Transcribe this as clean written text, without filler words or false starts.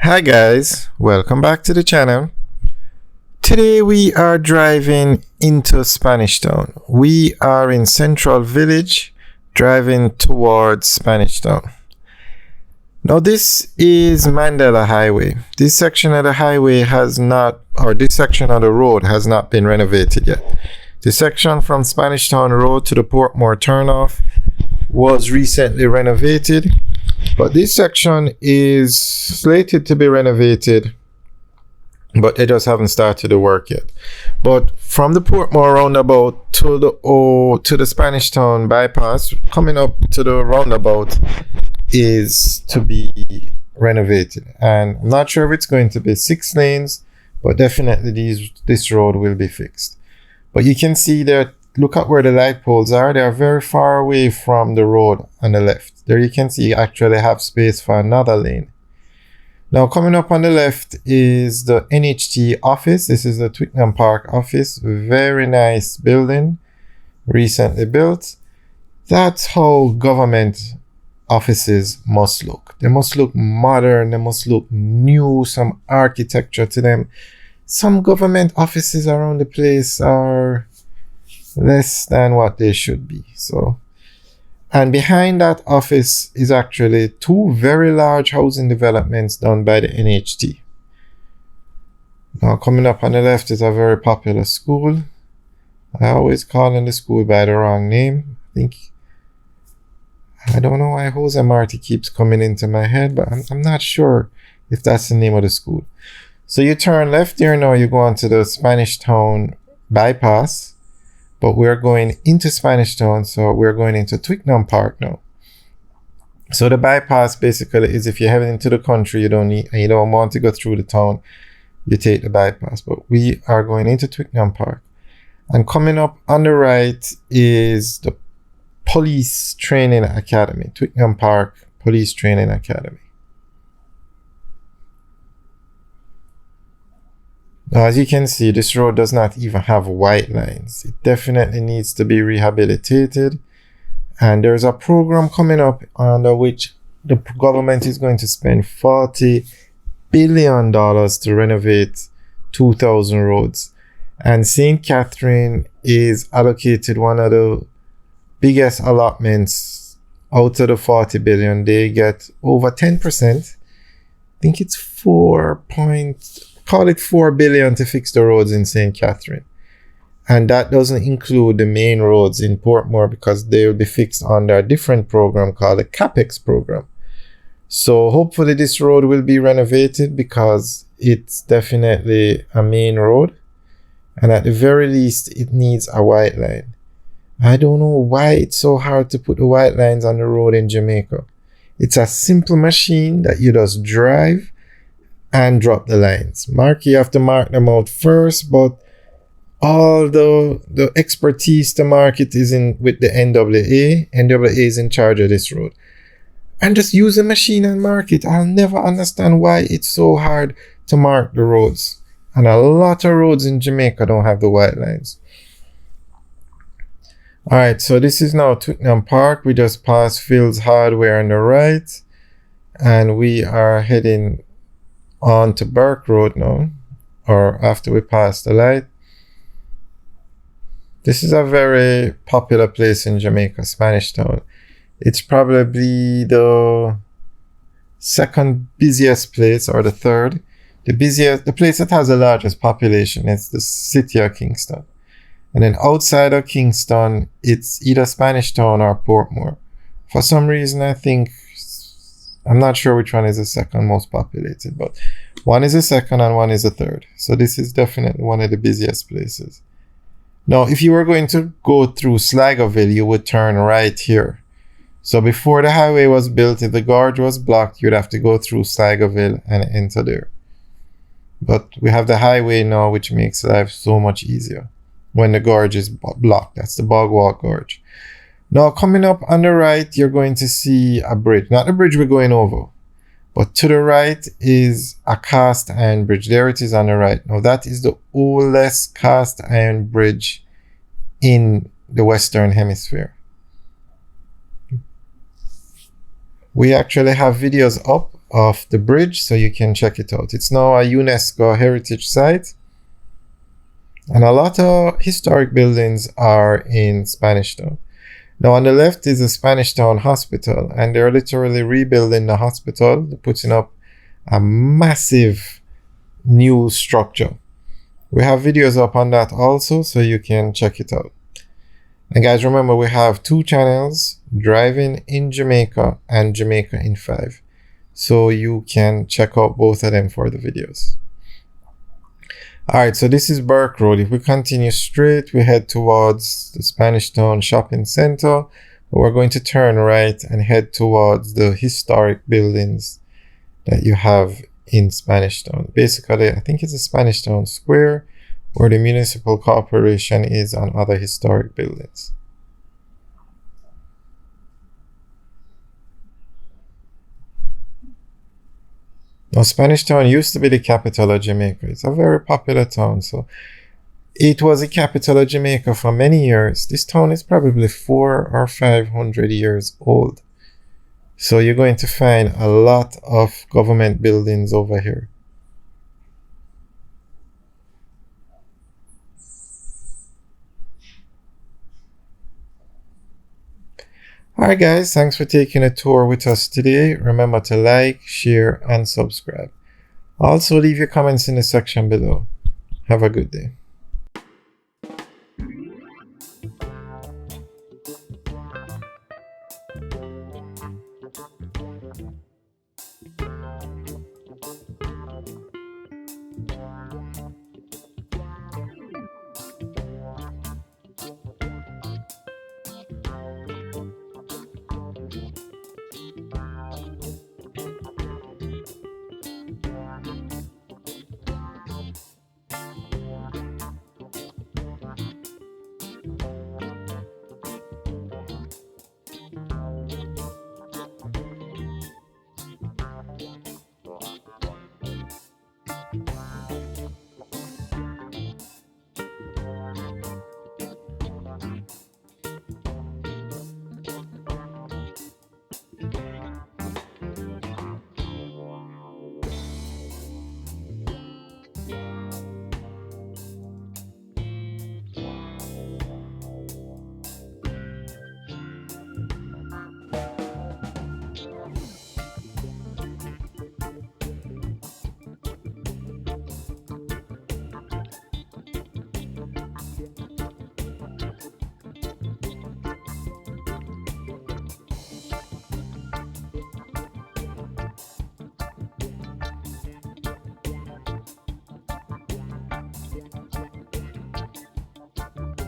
Hi guys, welcome back to the channel. Today we are driving into Spanish Town. We are in Central Village, driving towards Spanish Town. Now this is Mandela Highway. This section of the highway this section of the road has not been renovated yet. The section from Spanish Town Road to the Portmore turnoff was recently renovated, but this section is slated to be renovated, but they just haven't started the work yet. But from the Portmore roundabout to the Spanish Town bypass, coming up to the roundabout is to be renovated, and I'm not sure if it's going to be 6 lanes, but definitely this road will be fixed. But you can see that, look at where the light poles are. They are very far away from the road on the left. There you can see you actually have space for another lane. Now coming up on the left is the NHT office. This is the Twickenham Park office. Very nice building, recently built. That's how government offices must look. They must look modern, they must look new, some architecture to them. Some government offices around the place are less than what they should be. And behind that office is actually 2 very large housing developments done by the NHT. Now coming up on the left is a very popular school. I always calling the school by the wrong name. I don't know why Jose Marti keeps coming into my head, but I'm not sure if that's the name of the school. So you turn left here now, you go onto the Spanish Town bypass, but we're going into Spanish Town, so we're going into Twickenham Park now. So the bypass basically is if you're heading into the country, you don't want to go through the town, you take the bypass. But we are going into Twickenham Park. And coming up on the right is the Police Training Academy, Twickenham Park Police Training Academy. Now, as you can see, this road does not even have white lines. It definitely needs to be rehabilitated. And there's a program coming up under which the government is going to spend $40 billion to renovate 2,000 roads. And St. Catherine is allocated one of the biggest allotments out of the 40 billion. They get over 10%. I think it's 4 billion to fix the roads in St. Catherine. And that doesn't include the main roads in Portmore, because they will be fixed under a different program called the CAPEX program. So hopefully this road will be renovated, because it's definitely a main road. And at the very least, it needs a white line. I don't know why it's so hard to put the white lines on the road in Jamaica. It's a simple machine that you just drive and drop the lines. You have to mark them out first, but all the expertise to mark it is in with the NWA. NWA is in charge of this road. And just use a machine and mark it. I'll never understand why it's so hard to mark the roads. And a lot of roads in Jamaica don't have the white lines. Alright, so this is now Twickenham Park. We just passed Phil's Hardware on the right. And we are heading on to Burke Road now, or after we pass the light. This is a very popular place in Jamaica, Spanish Town. It's probably the 2nd busiest place, or the 3rd. The place that has the largest population is the city of Kingston. And then outside of Kingston, it's either Spanish Town or Portmore. For some reason, I'm not sure which one is the 2nd most populated, but one is the 2nd and one is the 3rd. So this is definitely one of the busiest places. Now, if you were going to go through Sligoville, you would turn right here. So before the highway was built, if the gorge was blocked, you'd have to go through Sligoville and enter there. But we have the highway now, which makes life so much easier when the gorge is blocked. That's the Bogwalk Gorge. Now, coming up on the right, you're going to see a bridge. Not the bridge we're going over, but to the right is a cast iron bridge. There it is on the right. Now, that is the oldest cast iron bridge in the Western Hemisphere. We actually have videos up of the bridge, so you can check it out. It's now a UNESCO heritage site, and a lot of historic buildings are in Spanish Town. Now on the left is the Spanish Town Hospital, and they're literally rebuilding the hospital. They're putting up a massive new structure. We have videos up on that also, so you can check it out. And guys, remember we have 2 channels, Driving in Jamaica and Jamaica in 5. So you can check out both of them for the videos. Alright, so this is Burke Road. If we continue straight, we head towards the Spanish Town Shopping Center. We're going to turn right and head towards the historic buildings that you have in Spanish Town. Basically, I think it's a Spanish Town Square where the municipal corporation is on other historic buildings. Now, Spanish Town used to be the capital of Jamaica. It's a very popular town. So it was the capital of Jamaica for many years. This town is probably 400 or 500 years old. So you're going to find a lot of government buildings over here. Alright guys, thanks for taking a tour with us today. Remember to like, share, and subscribe. Also leave your comments in the section below. Have a good day.